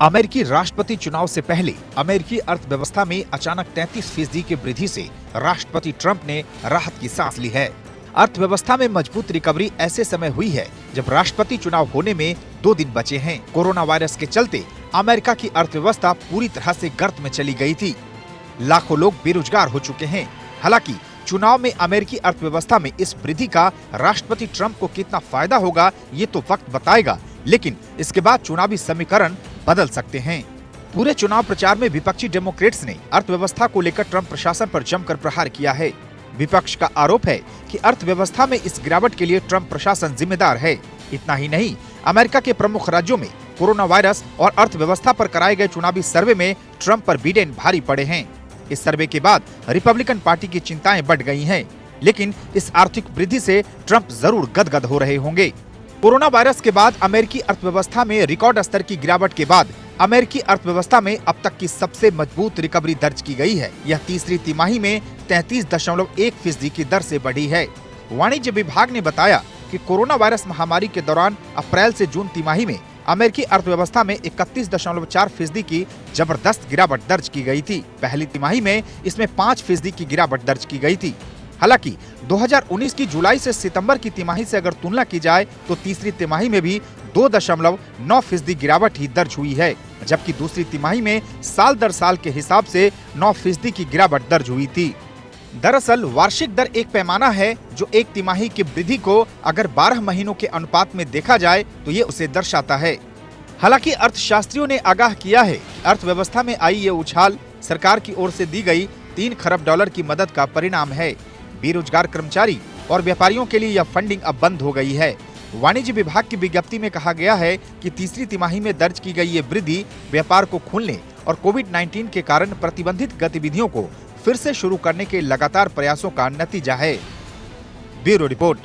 अमेरिकी राष्ट्रपति चुनाव से पहले अमेरिकी अर्थव्यवस्था में अचानक 33% की वृद्धि से राष्ट्रपति ट्रंप ने राहत की सांस ली है। अर्थव्यवस्था में मजबूत रिकवरी ऐसे समय हुई है जब राष्ट्रपति चुनाव होने में 2 दिन बचे हैं। कोरोना वायरस के चलते अमेरिका की अर्थव्यवस्था पूरी तरह से गर्त में चली गई थी। लाखों लोग बेरोजगार हो चुके हैं। हालांकि चुनाव में अमेरिकी अर्थव्यवस्था में इस वृद्धि का राष्ट्रपति ट्रंप को कितना फायदा होगा ये तो वक्त बताएगा, लेकिन इसके बाद चुनावी समीकरण बदल सकते हैं। पूरे चुनाव प्रचार में विपक्षी डेमोक्रेट्स ने अर्थव्यवस्था को लेकर ट्रंप प्रशासन पर जमकर प्रहार किया है। विपक्ष का आरोप है कि अर्थव्यवस्था में इस गिरावट के लिए ट्रंप प्रशासन जिम्मेदार है। इतना ही नहीं, अमेरिका के प्रमुख राज्यों में कोरोना वायरस और अर्थव्यवस्था पर कराए गए चुनावी सर्वे में ट्रंप पर बिडेन भारी पड़े हैं। इस सर्वे के बाद रिपब्लिकन पार्टी की चिंताएं बढ़ गई हैं, लेकिन इस आर्थिक वृद्धि से ट्रंप जरूर गदगद हो रहे होंगे। कोरोना वायरस के बाद अमेरिकी अर्थव्यवस्था में रिकॉर्ड स्तर की गिरावट के बाद अमेरिकी अर्थव्यवस्था में अब तक की सबसे मजबूत रिकवरी दर्ज की गई है। यह तीसरी तिमाही में 33.1% की दर से बढ़ी है। वाणिज्य विभाग ने बताया कि कोरोना वायरस महामारी के दौरान अप्रैल से जून तिमाही में अमेरिकी अर्थव्यवस्था में 31.4% की जबरदस्त गिरावट दर्ज की गई थी। पहली तिमाही में इसमें 5% की गिरावट दर्ज की गई थी। हालांकि 2019 की जुलाई से सितंबर की तिमाही से अगर तुलना की जाए तो तीसरी तिमाही में भी 2.9% गिरावट ही दर्ज हुई है, जबकि दूसरी तिमाही में साल दर साल के हिसाब से 9% की गिरावट दर्ज हुई थी। दरअसल वार्षिक दर एक पैमाना है जो एक तिमाही की वृद्धि को अगर 12 महीनों के अनुपात में देखा जाए तो ये उसे दर्शाता है। हालांकि अर्थशास्त्रियों ने आगाह किया है कि अर्थव्यवस्था में आई ये उछाल सरकार की ओर से दी गई $3 खरब की मदद का परिणाम है। बेरोजगार कर्मचारी और व्यापारियों के लिए यह फंडिंग अब बंद हो गई है। वाणिज्य विभाग की विज्ञप्ति में कहा गया है कि तीसरी तिमाही में दर्ज की गई ये वृद्धि व्यापार को खुलने और कोविड-19 के कारण प्रतिबंधित गतिविधियों को फिर से शुरू करने के लगातार प्रयासों का नतीजा है। Bureau report.